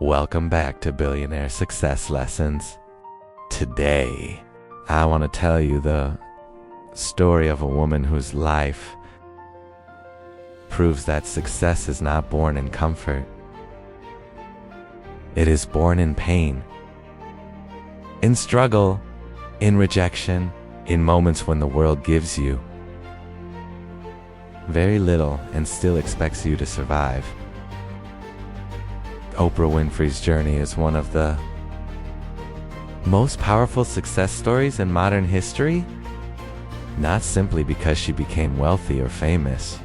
Welcome back to Billionaire Success Lessons. Today, I want to tell you the story of a woman whose life proves that success is not born in comfort. It is born in pain, in struggle, in rejection, in moments when the world gives you very little and still expects you to survive. Oprah Winfrey's journey is one of the most powerful success stories in modern history, not simply because she became wealthy or famous,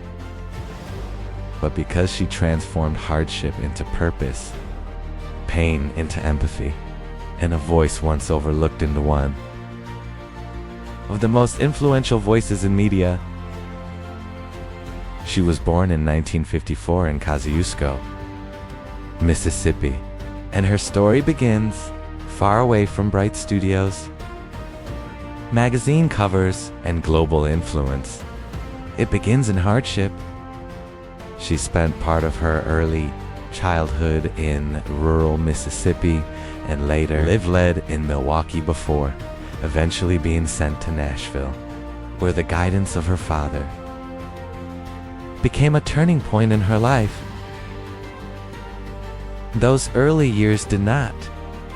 but because she transformed hardship into purpose, pain into empathy, and a voice once overlooked into one of the most influential voices in media. She was born in 1954 in Kosciuszko, Mississippi, and her story begins far away from bright studios, magazine covers, and global influence. It begins in hardship. She spent part of her early childhood in rural Mississippi and later led in Milwaukee before eventually being sent to Nashville, where the guidance of her father became a turning point in her life. Those early years did not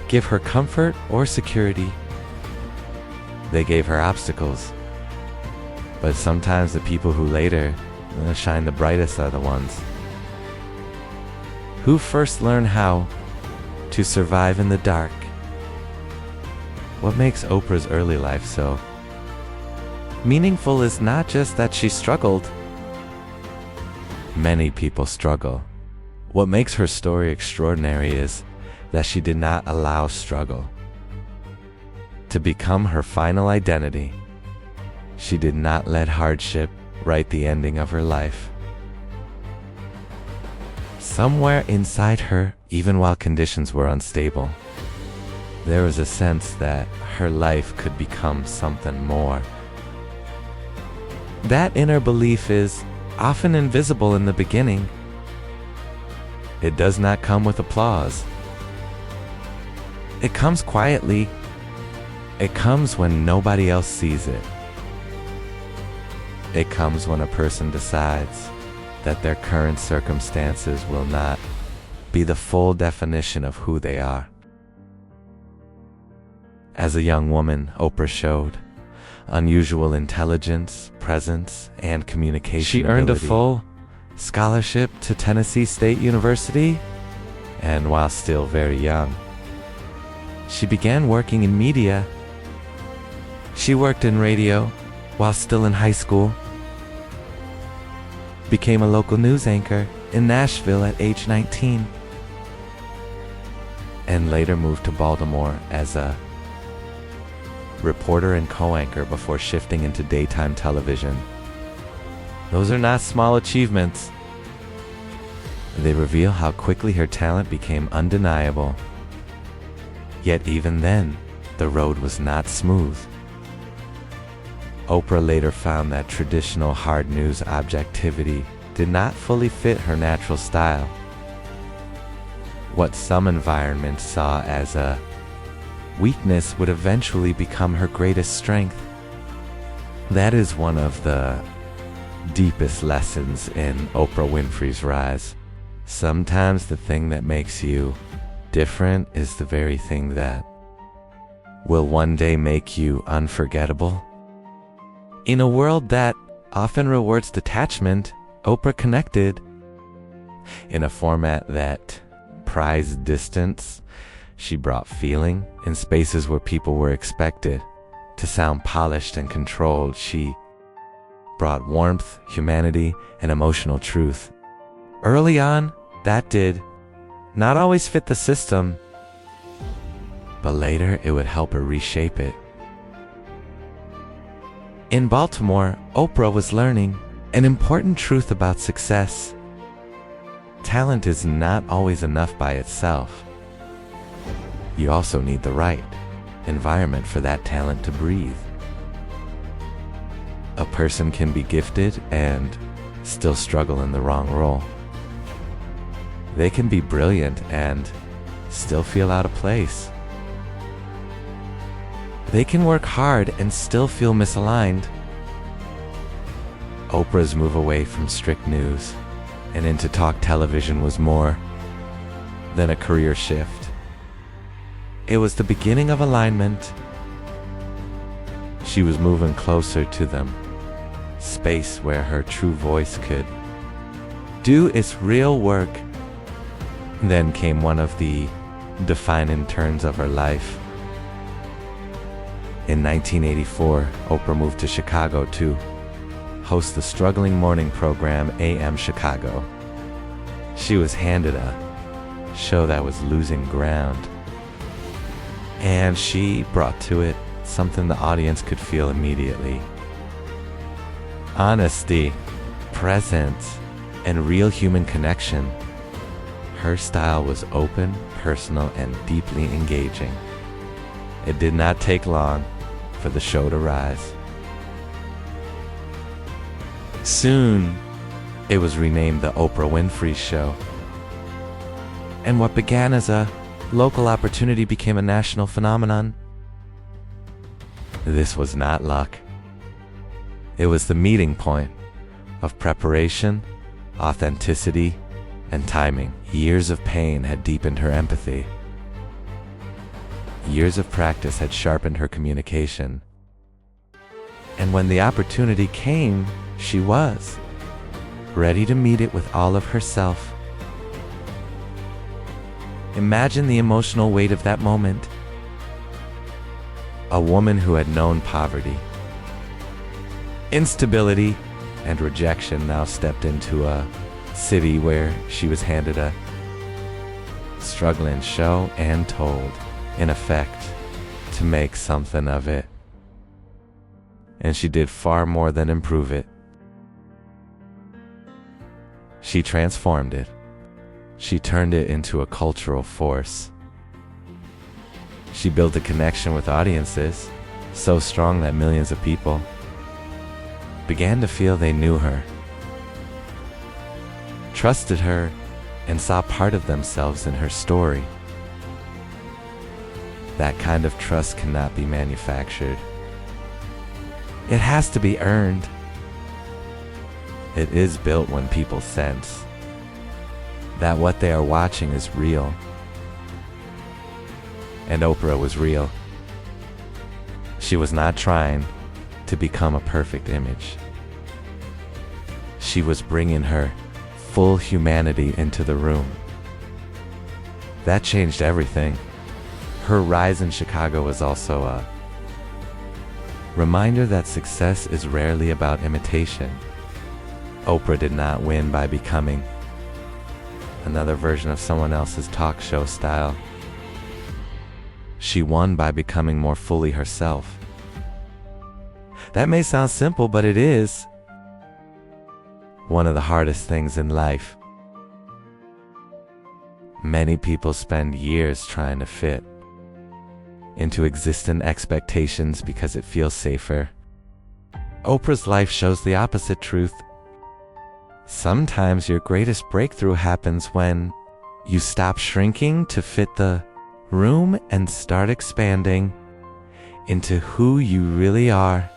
give her comfort or security. They gave her obstacles. But sometimes the people who later shine the brightest are the ones who first learn how to survive in the dark. What makes Oprah's early life so meaningful is not just that she struggled. Many people struggle. What makes her story extraordinary is that she did not allow struggle to become her final identity. She did not let hardship write the ending of her life. Somewhere inside her, even while conditions were unstable, there was a sense that her life could become something more. That inner belief is often invisible in the beginning. It does not come with applause. It comes quietly. It comes when nobody else sees it. It comes when a person decides that their current circumstances will not be the full definition of who they are. As a young woman, Oprah showed unusual intelligence, presence, and communication ability. She earned a full scholarship to Tennessee State University, and while still very young, she began working in media. She worked in radio while still in high school, became a local news anchor in Nashville at age 19, and later moved to Baltimore as a reporter and co-anchor before shifting into daytime television. Those are not small achievements. They reveal how quickly her talent became undeniable. Yet even then, the road was not smooth. Oprah later found that traditional hard news objectivity did not fully fit her natural style. What some environments saw as a weakness would eventually become her greatest strength. That is one of the deepest lessons in Oprah Winfrey's rise. Sometimes the thing that makes you different is the very thing that will one day make you unforgettable. In a world that often rewards detachment, Oprah connected. In a format that prized distance, she brought feeling. In spaces where people were expected to sound polished and controlled, she brought warmth, humanity, and emotional truth. Early on, that did not always fit the system, but later it would help her reshape it. In Baltimore, Oprah was learning an important truth about success. Talent is not always enough by itself. You also need the right environment for that talent to breathe. A person can be gifted and still struggle in the wrong role. They can be brilliant and still feel out of place. They can work hard and still feel misaligned. Oprah's move away from strict news and into talk television was more than a career shift. It was the beginning of alignment. She was moving closer to them, space where her true voice could do its real work. Then came one of the defining turns of her life. In 1984, Oprah moved to Chicago to host the struggling morning program AM Chicago. She was handed a show that was losing ground, and she brought to it something the audience could feel immediately: honesty, presence, and real human connection. Her style was open, personal, and deeply engaging. It did not take long for the show to rise. Soon, it was renamed the Oprah Winfrey Show. And what began as a local opportunity became a national phenomenon. This was not luck. It was the meeting point of preparation, authenticity, and timing. Years of pain had deepened her empathy. Years of practice had sharpened her communication. And when the opportunity came, she was ready to meet it with all of herself. Imagine the emotional weight of that moment. A woman who had known poverty, instability, and rejection now stepped into a city where she was handed a struggling show and told, in effect, to make something of it. And she did far more than improve it. She transformed it. She turned it into a cultural force. She built a connection with audiences so strong that millions of people began to feel they knew her, trusted her, and saw part of themselves in her story. That kind of trust cannot be manufactured. It has to be earned. It is built when people sense that what they are watching is real. And Oprah was real. She was not trying to become a perfect image. She was bringing her full humanity into the room. That changed everything. Her rise in Chicago was also a reminder that success is rarely about imitation. Oprah did not win by becoming another version of someone else's talk show style. She won by becoming more fully herself. That may sound simple, but it is one of the hardest things in life. Many people spend years trying to fit into existing expectations because it feels safer. Oprah's life shows the opposite truth. Sometimes your greatest breakthrough happens when you stop shrinking to fit the room and start expanding into who you really are.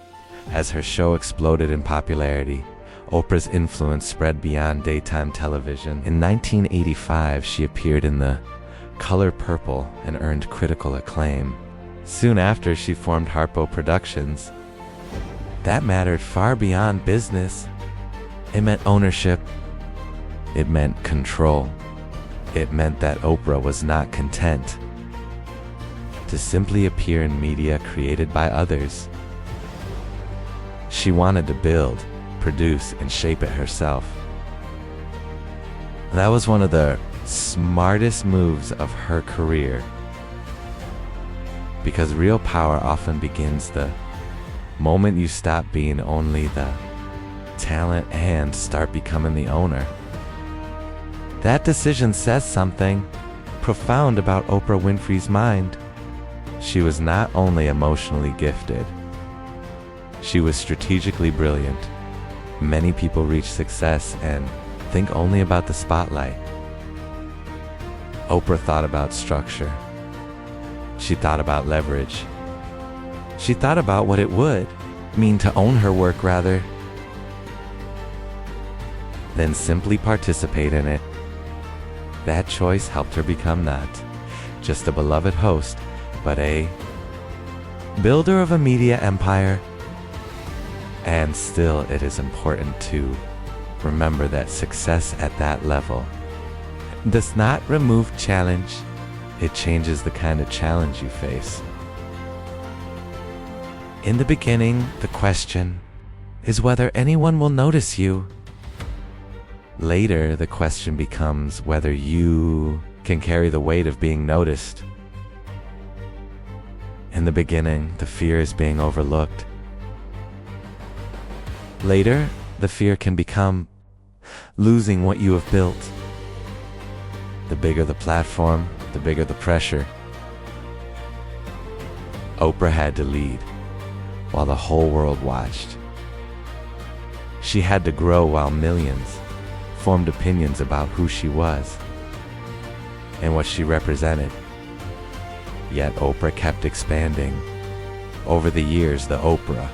As her show exploded in popularity, Oprah's influence spread beyond daytime television. In 1985, she appeared in The Color Purple and earned critical acclaim. Soon after, she formed Harpo Productions. That mattered far beyond business. It meant ownership. It meant control. It meant that Oprah was not content to simply appear in media created by others. She wanted to build, produce, and shape it herself. That was one of the smartest moves of her career, because real power often begins the moment you stop being only the talent and start becoming the owner. That decision says something profound about Oprah Winfrey's mind. She was not only emotionally gifted, she was strategically brilliant. Many people reach success and think only about the spotlight. Oprah thought about structure. She thought about leverage. She thought about what it would mean to own her work rather than simply participate in it. That choice helped her become not just a beloved host, but a builder of a media empire. And still, it is important to remember that success at that level does not remove challenge. It changes the kind of challenge you face. In the beginning, the question is whether anyone will notice you. Later, the question becomes whether you can carry the weight of being noticed. In the beginning, the fear is being overlooked. Later, the fear can become losing what you have built. The bigger the platform, the bigger the pressure. Oprah had to lead while the whole world watched. She had to grow while millions formed opinions about who she was and what she represented. Yet Oprah kept expanding. Over the years, the Oprah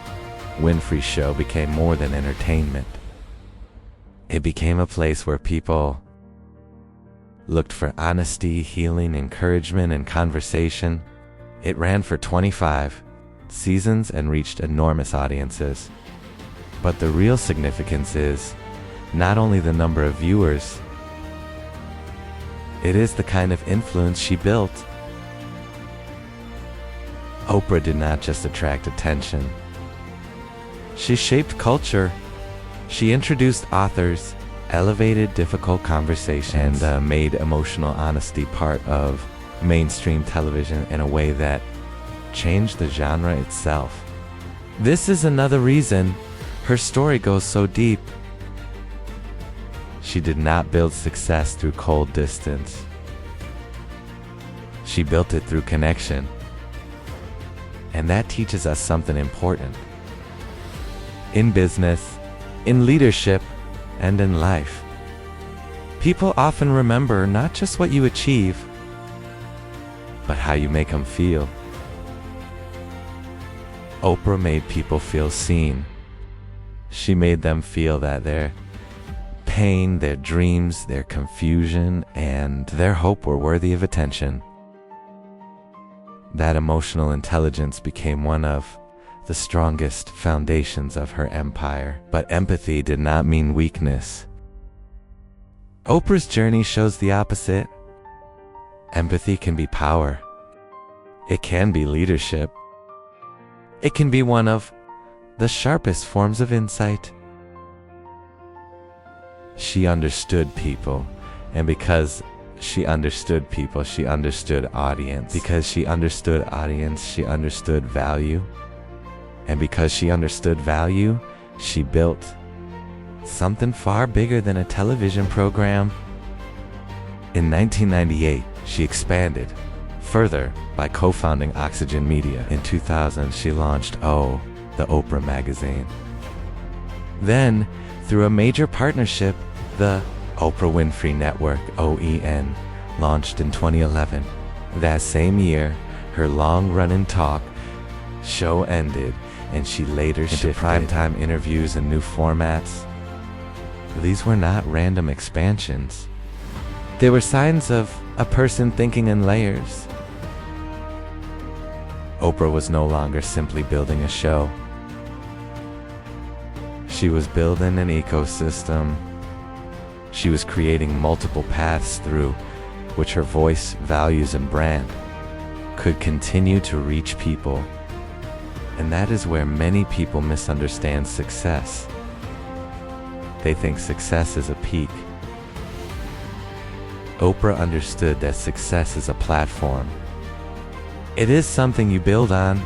Winfrey Show became more than entertainment. It became a place where people looked for honesty, healing, encouragement, and conversation. It ran for 25 seasons and reached enormous audiences. But the real significance is not only the number of viewers, it is the kind of influence she built. Oprah did not just attract attention. She shaped culture. She introduced authors, elevated difficult conversations, and made emotional honesty part of mainstream television in a way that changed the genre itself. This is another reason her story goes so deep. She did not build success through cold distance. She built it through connection. And that teaches us something important. In business, in leadership, and in life, people often remember not just what you achieve, but how you make them feel. Oprah made people feel seen. She made them feel that their pain, their dreams, their confusion, and their hope were worthy of attention. That emotional intelligence became one of the strongest foundations of her empire. But empathy did not mean weakness. Oprah's journey shows the opposite. Empathy can be power. It can be leadership. It can be one of the sharpest forms of insight. She understood people, and because she understood people, she understood audience. Because she understood audience, she understood value. And because she understood value, she built something far bigger than a television program. In 1998, she expanded further by co-founding Oxygen Media. In 2000, she launched the Oprah magazine. Then, through a major partnership, the Oprah Winfrey Network, OEN, launched in 2011. That same year, her long-running talk show ended, and she later shifted into primetime interviews and new formats. These were not random expansions. They were signs of a person thinking in layers. Oprah was no longer simply building a show. She was building an ecosystem. She was creating multiple paths through which her voice, values, and brand could continue to reach people. And that is where many people misunderstand success. They think success is a peak. Oprah understood that success is a platform. It is something you build on,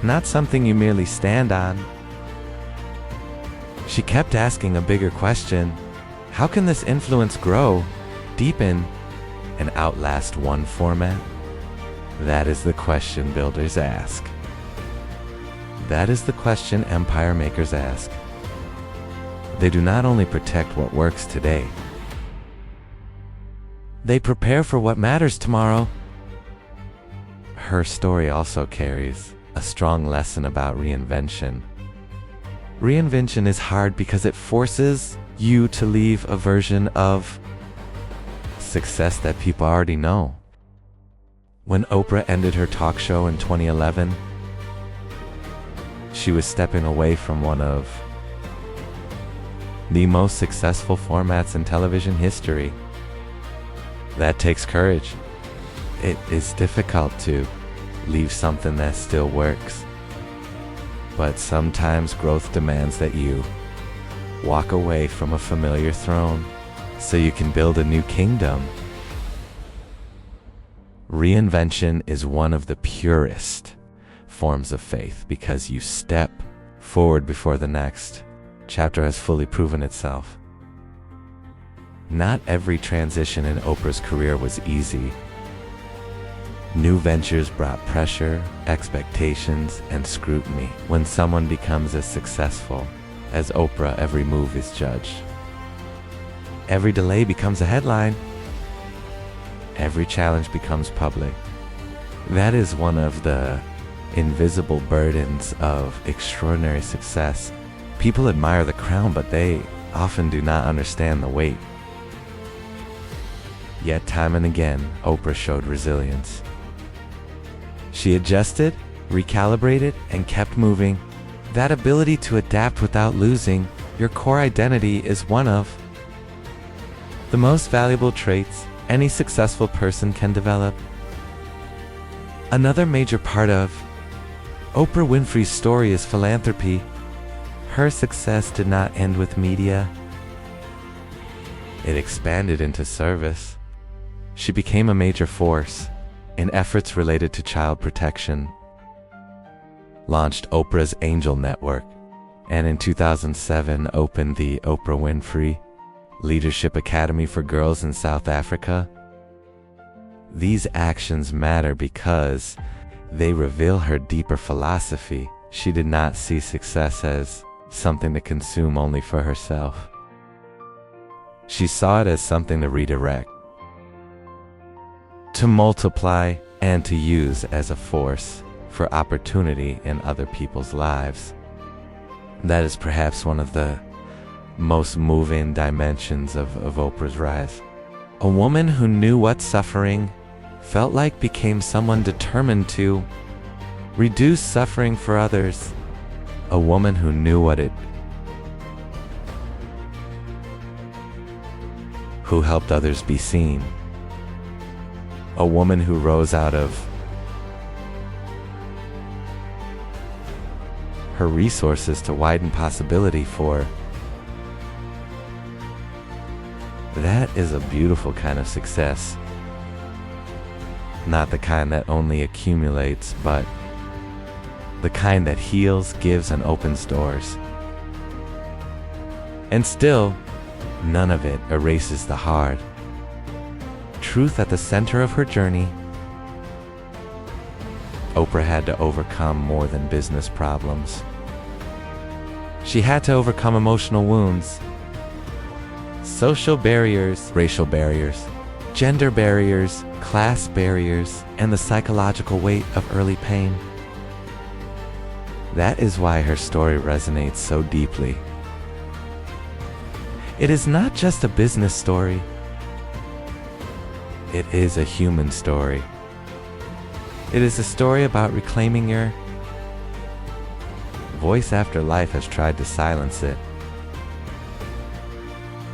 not something you merely stand on. She kept asking a bigger question: how can this influence grow, deepen, and outlast one format? That is the question builders ask. That is the question empire makers ask. They do not only protect what works today, They prepare for what matters tomorrow. Her story also carries a strong lesson about reinvention. Reinvention is hard because it forces you to leave a version of success that people already know. When Oprah ended her talk show in 2011, she was stepping away from one of the most successful formats in television history. That takes courage. It is difficult to leave something that still works. But sometimes growth demands that you walk away from a familiar throne so you can build a new kingdom. Reinvention is one of the purest forms of faith because you step forward before the next chapter has fully proven itself. Not every transition in Oprah's career was easy. New ventures brought pressure, expectations, and scrutiny. When someone becomes as successful as Oprah, every move is judged. Every delay becomes a headline. Every challenge becomes public. That is one of the invisible burdens of extraordinary success. People admire the crown, but they often do not understand the weight. Yet time and again, Oprah showed resilience. She adjusted, recalibrated, and kept moving. That ability to adapt without losing your core identity is one of the most valuable traits any successful person can develop. Another major part of Oprah Winfrey's story is philanthropy. Her success did not end with media. It expanded into service. She became a major force in efforts related to child protection, launched Oprah's Angel Network, and in 2007 opened the Oprah Winfrey Leadership Academy for Girls in South Africa. These actions matter because they reveal her deeper philosophy. She did not see success as something to consume only for herself. She saw it as something to redirect, to multiply, and to use as a force for opportunity in other people's lives. That is perhaps one of the most moving dimensions of Oprah's rise. A woman who knew what suffering felt like became someone determined to reduce suffering for others. A woman who knew who helped others be seen. A woman who rose out of her resources to widen possibility for. That is a beautiful kind of success. Not the kind that only accumulates, but the kind that heals, gives, and opens doors. And still, none of it erases the hard truth at the center of her journey. Oprah had to overcome more than business problems. She had to overcome emotional wounds, social barriers, racial barriers, gender barriers, class barriers, and the psychological weight of early pain. That is why her story resonates so deeply. It is not just a business story. It is a human story. It is a story about reclaiming your voice after life has tried to silence it.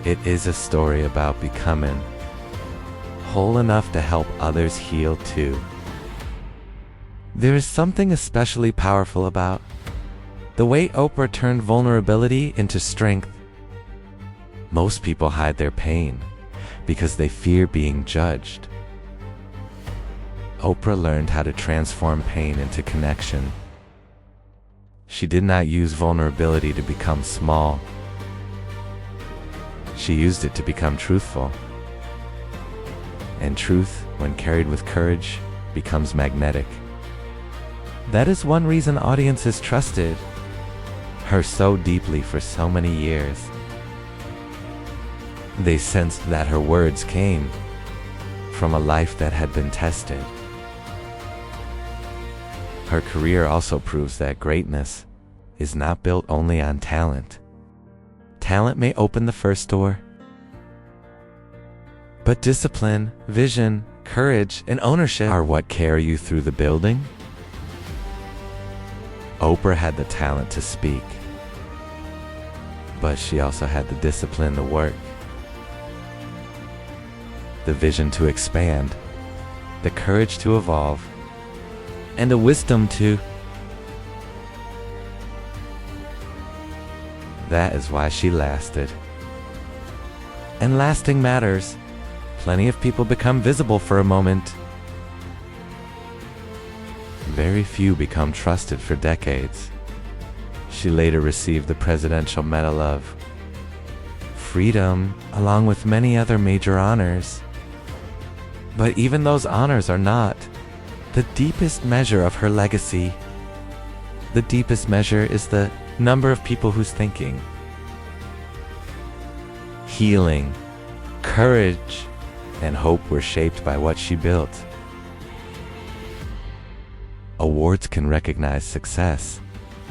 It is a story about becoming whole enough to help others heal too. There is something especially powerful about the way Oprah turned vulnerability into strength. Most people hide their pain because they fear being judged. Oprah learned how to transform pain into connection. She did not use vulnerability to become small. She used it to become truthful. And truth, when carried with courage, becomes magnetic. That is one reason audiences trusted her so deeply for so many years. They sensed that her words came from a life that had been tested. Her career also proves that greatness is not built only on talent. Talent may open the first door, but discipline, vision, courage, and ownership are what carry you through the building. Oprah had the talent to speak, but she also had the discipline to work, the vision to expand, the courage to evolve, and the wisdom to. That is why she lasted. And lasting matters. Plenty of people become visible for a moment. Very few become trusted for decades. She later received the Presidential Medal of Freedom, along with many other major honors. But even those honors are not the deepest measure of her legacy. The deepest measure is the number of people whose thinking, healing, courage, and hope were shaped by what she built. Awards can recognize success,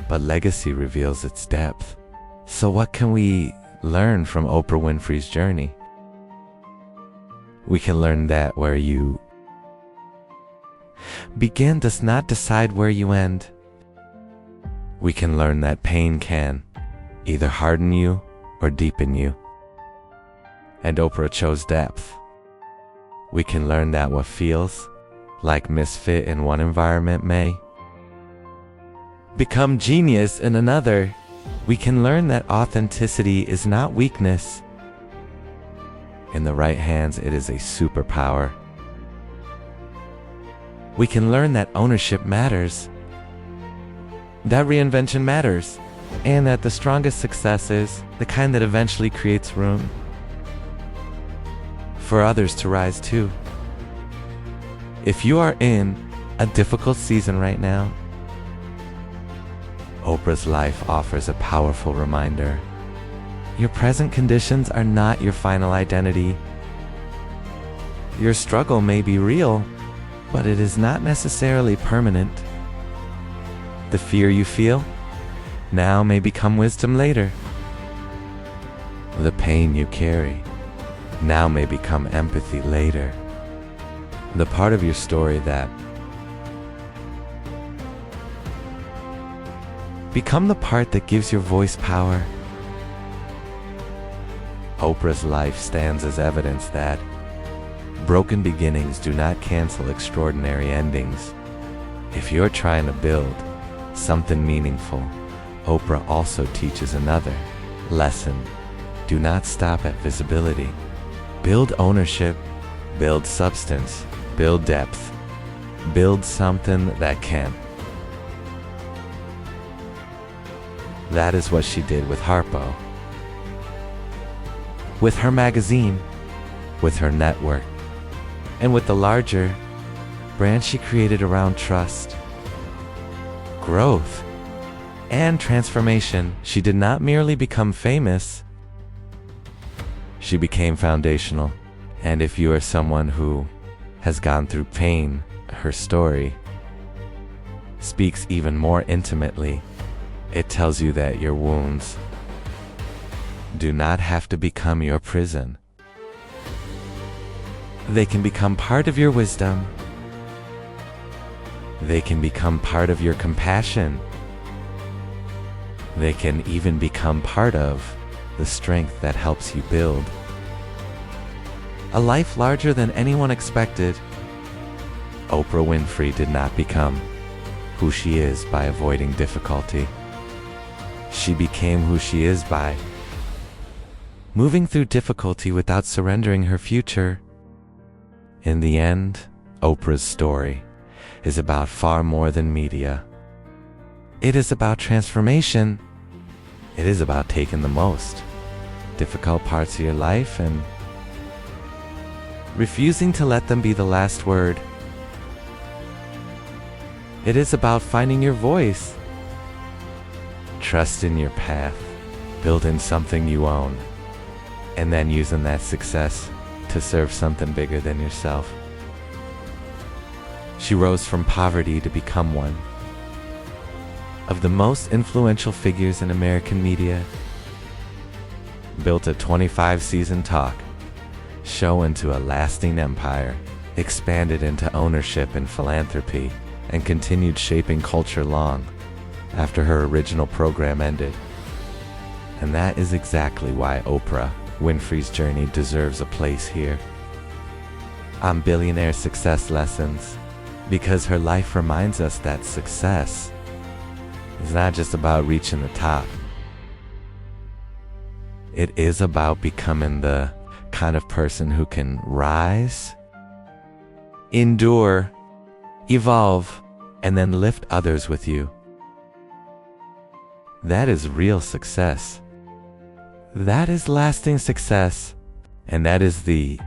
but legacy reveals its depth. So what can we learn from Oprah Winfrey's journey? We can learn that where you begin does not decide where you end. We can learn that pain can either harden you or deepen you. And Oprah chose depth. We can learn that what feels like misfit in one environment may become genius in another. We can learn that authenticity is not weakness. In the right hands, it is a superpower. We can learn that ownership matters, that reinvention matters, and that the strongest success is the kind that eventually creates room for others to rise too. If you are in a difficult season right now, Oprah's life offers a powerful reminder. Your present conditions are not your final identity. Your struggle may be real, but it is not necessarily permanent. The fear you feel now may become wisdom later. The pain you carry now may become empathy later. The part of your story that become the part that gives your voice power. Oprah's life stands as evidence that broken beginnings do not cancel extraordinary endings. If you're trying to build something meaningful, Oprah also teaches another lesson. Do not stop at visibility. Build ownership, build substance, build depth, build something that can. That is what she did with Harpo, with her magazine, with her network, and with the larger brand she created around trust, growth, and transformation. She did not merely become famous, she became foundational. And if you are someone who has gone through pain, her story speaks even more intimately. It tells you that your wounds do not have to become your prison. They can become part of your wisdom. They can become part of your compassion. They can even become part of the strength that helps you build a life larger than anyone expected. Oprah Winfrey did not become who she is by avoiding difficulty. She became who she is by moving through difficulty without surrendering her future. In the end, Oprah's story is about far more than media. It is about transformation. It is about taking the most difficult parts of your life and refusing to let them be the last word. It is about finding your voice, trust in your path, building something you own, and then using that success to serve something bigger than yourself. She rose from poverty to become one of the most influential figures in American media, built a 25-season talk show into a lasting empire, expanded into ownership and philanthropy, and continued shaping culture long after her original program ended. And that is exactly why Oprah Winfrey's journey deserves a place here on Billionaire Success Lessons, because her life reminds us that success is not just about reaching the top. It is about becoming the kind of person who can rise, endure, evolve, and then lift others with you. That is real success. That is lasting success. And that is the